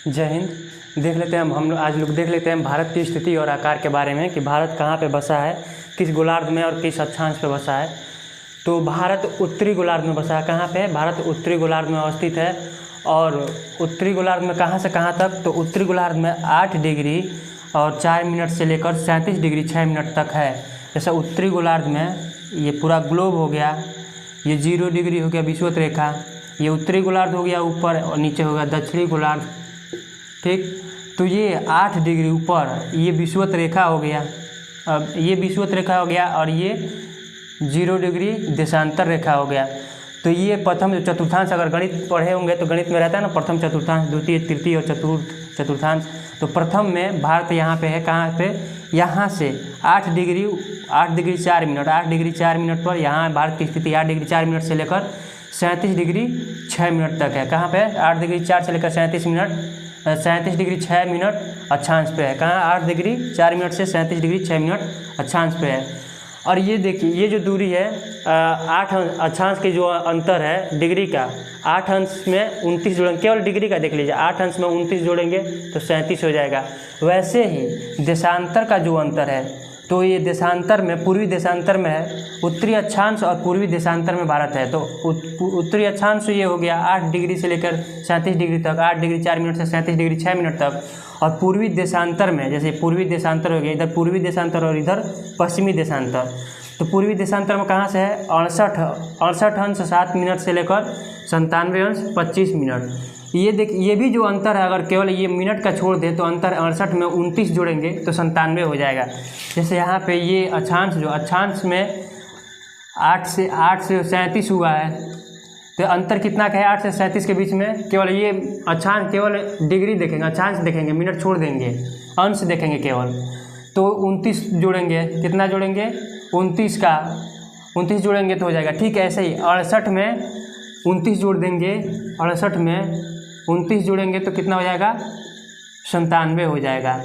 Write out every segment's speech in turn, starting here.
जय हिंद। देख लेते हैं हम लोग आज देख लेते हैं भारत की स्थिति और आकार के बारे में कि भारत कहाँ पे बसा है, किस गोलार्ध में और किस अक्षांश पे बसा है। तो भारत उत्तरी गोलार्ध में बसा है। कहाँ पे है? भारत उत्तरी गोलार्ध में अवस्थित है। और उत्तरी गोलार्ध में कहाँ से कहाँ तक? तो उत्तरी गोलार्ध में 8 डिग्री और 4 मिनट से लेकर 37 डिग्री 6 मिनट तक है। जैसे उत्तरी गोलार्ध में ये पूरा ग्लोब हो गया, ये 0 डिग्री हो गया विषुवत रेखा, ये उत्तरी गोलार्ध हो गया ऊपर, और नीचे हो गया दक्षिणी गोलार्ध। ठीक, तो ये 8 डिग्री ऊपर ये विषुवत रेखा हो गया। अब ये विषुवत रेखा हो गया और ये 0 डिग्री देशांतर रेखा हो गया। तो ये प्रथम चतुर्थांश, अगर गणित पढ़े होंगे तो गणित में रहता है ना प्रथम चतुर्थांश, द्वितीय तृतीय और चतुर्थ चतुर्थांश। तो प्रथम में भारत यहाँ पे है। कहाँ पे? यहाँ से 8 डिग्री 4 मिनट 8 डिग्री 4 मिनट पर यहाँ भारत की स्थिति 8 डिग्री 4 मिनट से लेकर 37 डिग्री 6 मिनट तक है। कहाँ पे? 8 डिग्री 4 से लेकर 37 डिग्री 6 मिनट अक्षांश पे है। कहाँ? 8 डिग्री 4 मिनट से 37 डिग्री 6 मिनट अक्षांश पे है। और ये देखिए, ये जो दूरी है 8 अक्षांश की जो अंतर है डिग्री का, 8 अंश में 29 जोड़ेंगे। केवल डिग्री का देख लीजिए, 8 अंश में 29 जोड़ेंगे तो 37 हो जाएगा। वैसे ही देशांतर का जो अंतर है, तो ये देशांतर में पूर्वी देशांतर में है, उत्तरी अक्षांश और पूर्वी देशांतर में भारत है। तो उत्तरी अक्षांश ये हो गया 8 डिग्री से लेकर 37 डिग्री तक, 8 डिग्री 4 मिनट से 37 डिग्री 6 मिनट तक। और पूर्वी देशांतर में, जैसे पूर्वी देशांतर हो गया, इधर पूर्वी देशांतर और इधर पश्चिमी देशांतर। तो पूर्वी देशांतर में कहाँ से है? 68 अंश 7 मिनट से लेकर 97 अंश 25 मिनट। ये देख, ये भी जो अंतर है, अगर केवल ये मिनट का छोड़ दे तो अंतर 68 में 29 जोड़ेंगे तो 97 हो जाएगा। जैसे यहाँ पे ये अक्षांश, जो अक्षांश में 8 से 37 हुआ है, तो अंतर कितना का है 8 से 37 के बीच में? केवल ये अक्षांश, केवल डिग्री देखेंगे, अक्षांश देखेंगे, मिनट छोड़ देंगे, अंश देखेंगे केवल, तो 29 जोड़ेंगे। कितना जोड़ेंगे? 29 जोड़ेंगे तो हो जाएगा। ठीक है, ऐसे ही 68 में 29 जोड़ देंगे, 68 में 29 जोड़ेंगे तो कितना हो जाएगा? 97 हो जाएगा।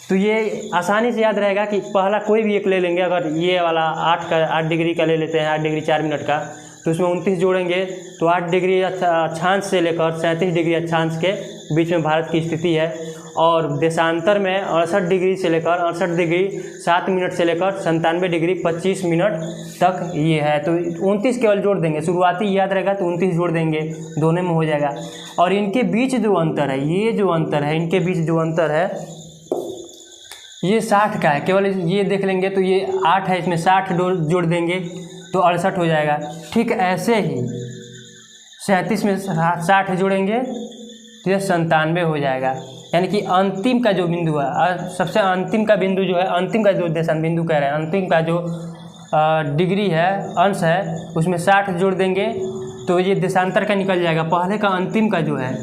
तो ये आसानी से याद रहेगा कि पहला कोई भी एक ले लेंगे। अगर ये वाला 8 डिग्री का ले लेते हैं, 8 डिग्री 4 मिनट का, तो उसमें 29 जोड़ेंगे तो 8 डिग्री अक्षांश से लेकर 37 डिग्री अक्षांश के बीच में भारत की स्थिति है। और देशांतर में 68 डिग्री से लेकर 68 डिग्री 7 मिनट से लेकर 97 डिग्री 25 मिनट तक ये है। तो 29 केवल जोड़ देंगे, शुरुआती याद रहेगा तो 29 जोड़ देंगे, दोनों में हो जाएगा। और इनके बीच जो अंतर है, ये जो अंतर है, इनके बीच जो अंतर है ये 60 का है। केवल ये देख लेंगे तो ये 8 है, इसमें 60 जोड़ देंगे तो 68 हो जाएगा। ठीक ऐसे ही 37 में 60 जोड़ेंगे तो ये 97 हो जाएगा। यानी कि अंतिम का जो बिंदु है, सबसे अंतिम का बिंदु जो है, अंतिम का जो देशांतर बिंदु कह रहे हैं, अंतिम का जो डिग्री है, अंश है, उसमें 60 जोड़ देंगे तो ये देशांतर का निकल जाएगा। पहले का अंतिम का जो है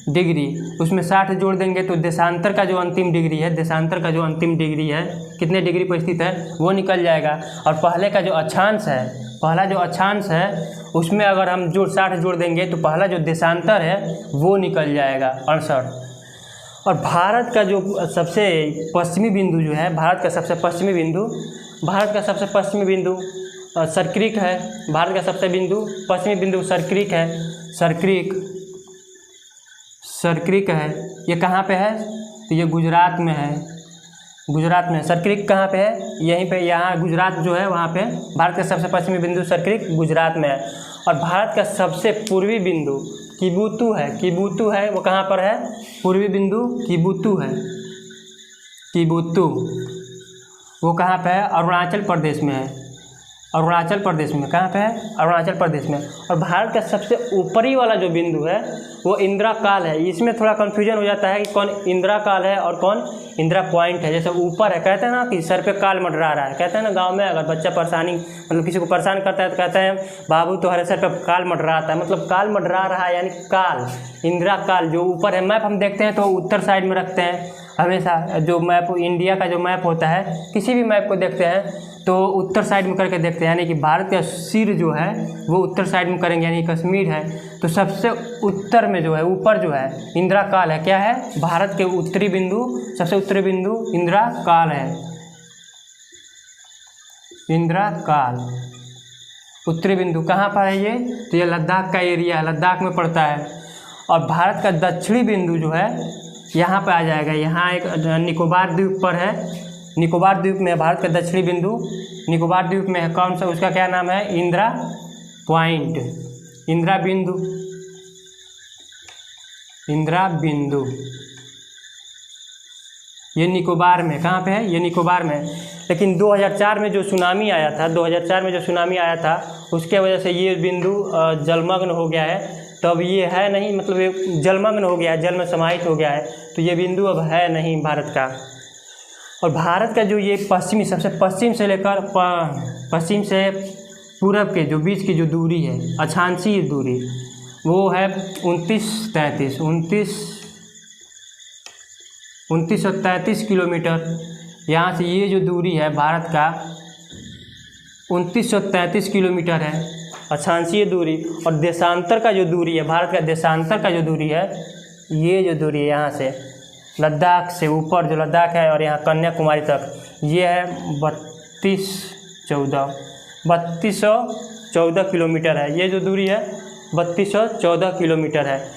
डिग्री, उसमें 60 जोड़ देंगे तो देशांतर का जो अंतिम डिग्री है, देशांतर का जो अंतिम डिग्री है, कितने डिग्री पर स्थित है, वो निकल जाएगा। और पहले का जो अक्षांश है, पहला जो अक्षांश है, उसमें अगर हम 60 जोड़ देंगे तो पहला जो देशांतर है वो निकल जाएगा 68। और भारत का जो सबसे पश्चिमी बिंदु जो है, भारत का सबसे पश्चिमी बिंदु सर्करिक है। भारत का सबसे पश्चिमी बिंदु सर्करिक है। सर्करिक है। ये कहाँ पे है? तो ये गुजरात में है। सर्करिक कहाँ पे है? यहीं पे, यहाँ गुजरात जो है वहाँ पे भारत का सबसे पश्चिमी बिंदु सर्करिक गुजरात में है। और भारत का सबसे पूर्वी बिंदु किबुतु है। वो कहाँ पर है? पूर्वी बिंदु किबुतु है। वो कहाँ पे है? अरुणाचल प्रदेश में है। कहाँ पे है? अरुणाचल प्रदेश में। और भारत का सबसे ऊपरी वाला जो बिंदु है वो इंदिरा काल है। इसमें थोड़ा कन्फ्यूजन हो जाता है कि कौन इंदिरा काल है और कौन इंदिरा पॉइंट है। जैसे ऊपर है, कहते हैं ना कि सर पे काल मंडरा रहा है, कहते हैं ना गांव में, अगर बच्चा परेशानी मतलब किसी को परेशान करता है तो कहते हैं बाबू तुम्हारे सर पे काल मंडराता है, मतलब काल मंडरा रहा है, यानी काल, इंदिरा काल जो ऊपर है। मैप हम देखते हैं तो उत्तर साइड में रखते हैं हमेशा। जो मैप, इंडिया का जो मैप होता है, किसी भी मैप को देखते हैं तो उत्तर साइड में करके देखते हैं, यानी कि भारत का सिर जो है वो उत्तर साइड में करेंगे, यानी कश्मीर है तो सबसे उत्तर में जो है, ऊपर जो है इंदिरा काल है। क्या है? भारत के उत्तरी बिंदु, सबसे उत्तरी बिंदु इंदिरा काल है। इंदिरा काल उत्तरी बिंदु कहाँ पर है ये? तो ये लद्दाख का एरिया है, लद्दाख में पड़ता है। और भारत का दक्षिणी बिंदु जो है यहाँ पे आ जाएगा। यहाँ एक निकोबार द्वीप पर है, निकोबार द्वीप में भारत का दक्षिणी बिंदु। निकोबार द्वीप में है कौन सा, उसका क्या नाम है, इंदिरा पॉइंट, इंदिरा बिंदु, इंदिरा बिंदु। ये निकोबार में, कहाँ पे है, ये निकोबार में। लेकिन 2004 में जो सुनामी आया था, 2004 में जो सुनामी आया था उसके वजह से ये बिंदु जलमग्न हो गया है। तो अब ये है नहीं, मतलब ये जलमग्न हो गया है, जल में समाहित हो गया है, तो ये बिंदु अब है नहीं भारत का। और भारत का जो ये पश्चिमी, सबसे पश्चिम से लेकर पश्चिम से पूरब के जो बीच की जो दूरी है, अक्षांशीय दूरी, वो है 2933 किलोमीटर। यहाँ से ये जो दूरी है भारत का 2933 किलोमीटर है अक्षांशीय दूरी। और देशांतर का जो दूरी है, भारत का देशांतर का जो दूरी है, ये जो दूरी है यहाँ से लद्दाख से ऊपर जो लद्दाख है और यहाँ कन्याकुमारी तक, ये है 3214 किलोमीटर है। ये जो दूरी है 3214 किलोमीटर है।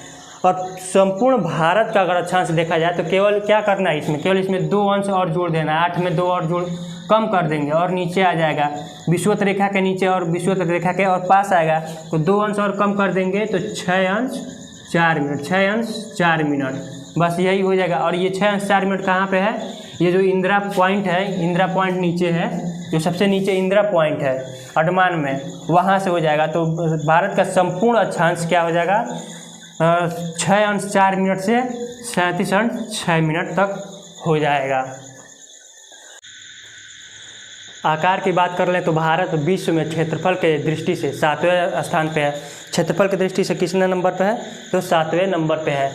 और संपूर्ण भारत का अगर अक्षांश देखा जाए तो केवल क्या करना है इसमें, केवल इसमें 2 अंश और जोड़ देना है। 8 में 2 और जोड़ कम कर देंगे और नीचे आ जाएगा विषुवत रेखा के नीचे और विषुवत रेखा के और पास आएगा, तो 2 अंश और कम कर देंगे तो 6 अंश 4 मिनट, 6 अंश 4 मिनट, बस यही हो जाएगा। और ये 6 अंश 4 मिनट कहाँ पे है, ये जो इंदिरा पॉइंट है, इंदिरा पॉइंट नीचे है, जो सबसे नीचे इंदिरा पॉइंट है अंडमान में, वहाँ से हो जाएगा। तो भारत का संपूर्ण अक्षांश क्या हो जाएगा, 6 अंश 4 मिनट से 37 अंश 6 मिनट तक हो जाएगा। आकार की बात कर लें तो भारत विश्व में क्षेत्रफल के दृष्टि से 7वें स्थान पे है। क्षेत्रफल की दृष्टि से कितने नंबर पे है, तो 7वें नंबर पे है।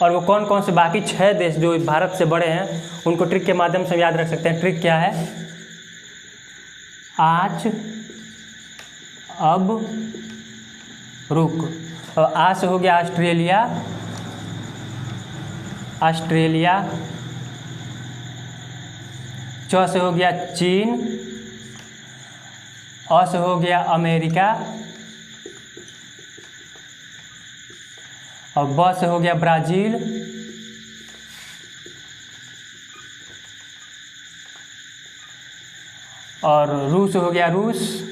और वो कौन कौन से बाकी 6 देश जो भारत से बड़े हैं उनको ट्रिक के माध्यम से याद रख सकते हैं। ट्रिक क्या है, आज, अब, रुक। और आ से हो गया ऑस्ट्रेलिया, च से हो गया चीन, अ से हो गया अमेरिका, और ब से हो गया ब्राज़ील, और रू से हो गया रूस,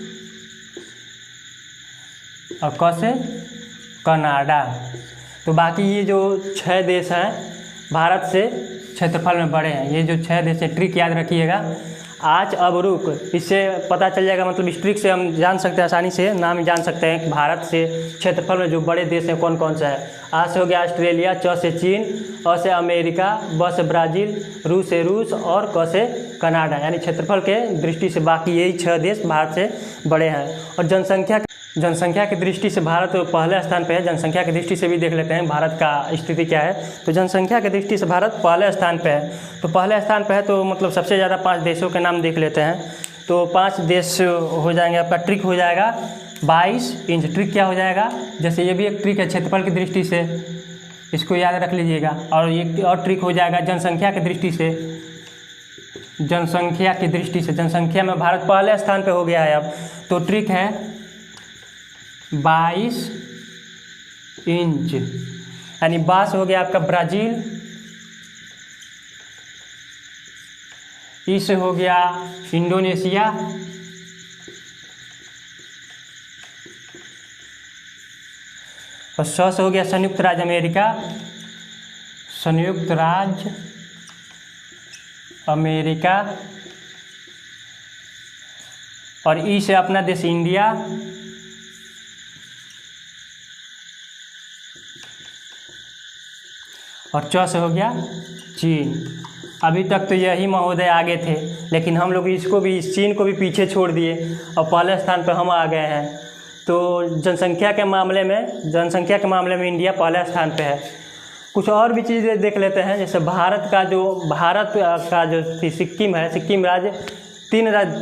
और क से कनाडा। तो बाकी ये जो 6 देश हैं भारत से क्षेत्रफल में बड़े हैं, ये जो 6 देश हैं, ट्रिक याद रखिएगा, आज, अब, रुक। इससे पता चल जाएगा, मतलब इस ट्रिक से हम जान सकते हैं, आसानी से नाम जान सकते हैं कि भारत से क्षेत्रफल में जो बड़े देश हैं कौन कौन सा है। आ से हो गया ऑस्ट्रेलिया, च से चीन, अ से अमेरिका, ब से ब्राज़ील, रू से रूस, और क से कनाडा। यानी क्षेत्रफल के दृष्टि से बाकी यही 6 देश भारत से बड़े हैं। और जनसंख्या की दृष्टि से भारत पहले स्थान पे है। जनसंख्या की दृष्टि से भी देख लेते हैं भारत का स्थिति क्या है। तो जनसंख्या की दृष्टि से भारत पहले स्थान पे है। तो पहले स्थान पे है तो मतलब सबसे ज़्यादा 5 देशों के नाम देख लेते हैं। तो 5 देश हो जाएंगे। आपका ट्रिक हो जाएगा 22 इंच। ट्रिक क्या हो जाएगा, जैसे ये भी एक ट्रिक है क्षेत्रफल की दृष्टि से, इसको याद रख लीजिएगा। और एक और ट्रिक हो जाएगा जनसंख्या की दृष्टि से। जनसंख्या में भारत पहले स्थान पे हो गया है अब। तो ट्रिक है 22 इंच। यानी बास हो गया आपका ब्राज़ील, ई से हो गया इंडोनेशिया, और स से हो गया संयुक्त राज्य अमेरिका, और ई से अपना देश इंडिया, और च से हो गया चीन। अभी तक तो यही महोदय आगे थे, लेकिन हम लोग इसको भी, इस चीन को भी पीछे छोड़ दिए और पहले स्थान पर हम आ गए हैं। तो जनसंख्या के मामले में इंडिया पहले स्थान पे है। कुछ और भी चीज़ें देख लेते हैं। जैसे भारत का जो सिक्किम है, सिक्किम राज्य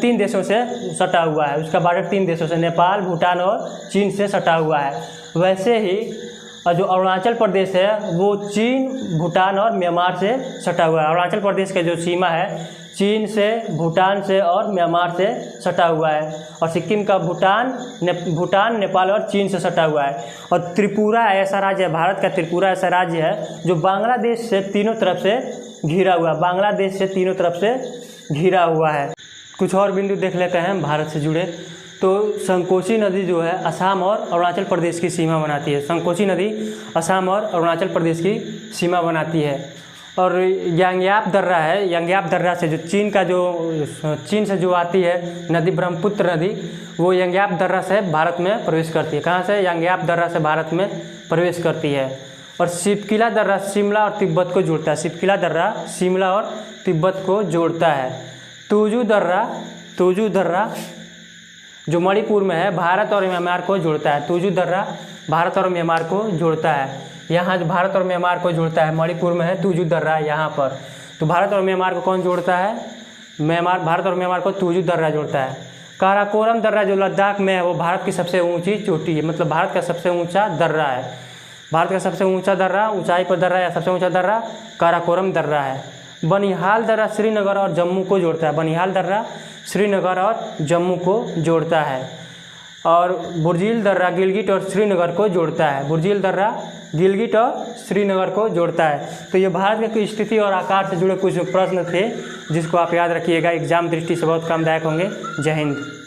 3 देशों से सटा हुआ है। उसका बॉर्डर 3 देशों से, नेपाल, भूटान और चीन से सटा हुआ है। वैसे ही जो अरुणाचल प्रदेश है वो चीन, भूटान और म्यांमार से सटा हुआ है। अरुणाचल प्रदेश का जो सीमा है चीन से, भूटान से और म्यांमार से सटा हुआ है। और सिक्किम का भूटान, नेपाल और चीन से सटा हुआ है। और त्रिपुरा ऐसा राज्य है, भारत का त्रिपुरा ऐसा राज्य है जो बांग्लादेश से तीनों तरफ से घिरा हुआ, बांग्लादेश से तीनों तरफ से घिरा हुआ है। कुछ और बिंदु देख लेते हैं भारत से जुड़े। तो संकोची नदी जो है असम और अरुणाचल प्रदेश की सीमा बनाती है। संकोची नदी असम और अरुणाचल प्रदेश की सीमा बनाती है। और यांग्याप दर्रा है, यांग्याप दर्रा से जो चीन से जो आती है नदी, ब्रह्मपुत्र नदी, वो यांग्याप दर्रा से भारत में प्रवेश करती है। कहाँ से? यांग्याप दर्रा से भारत में प्रवेश करती है। और सिपकिला दर्रा शिमला और तिब्बत को जोड़ता है। सिपकिला दर्रा शिमला और तिब्बत को जोड़ता है। तुजू दर्रा जो मणिपुर में है, भारत और म्यांमार को जोड़ता है। तुजू दर्रा भारत और म्यांमार को जोड़ता है। यहाँ जो भारत और म्यांमार को जोड़ता है, मणिपुर में है तुजू दर्रा यहाँ पर। तो भारत और म्यांमार को कौन जोड़ता है? भारत और म्यांमार को तुजू दर्रा जोड़ता है। काराकोरम दर्रा जो लद्दाख में है, वो भारत की सबसे ऊंची चोटी है, मतलब भारत का सबसे ऊंचा दर्रा है। भारत का सबसे ऊंचा दर्रा, ऊंचाई पर दर्रा या सबसे ऊंचा दर्रा काराकोरम दर्रा है। बनिहाल दर्रा श्रीनगर और जम्मू को जोड़ता है। बनिहाल दर्रा श्रीनगर और जम्मू को जोड़ता है। और बुर्जिल दर्रा गिलगिट और श्रीनगर को जोड़ता है। बुर्जिल दर्रा गिलगिट और श्रीनगर को जोड़ता है। तो ये भारत की स्थिति और आकार से जुड़े कुछ प्रश्न थे जिसको आप याद रखिएगा, एग्जाम दृष्टि से बहुत कामदायक होंगे। जय हिंद।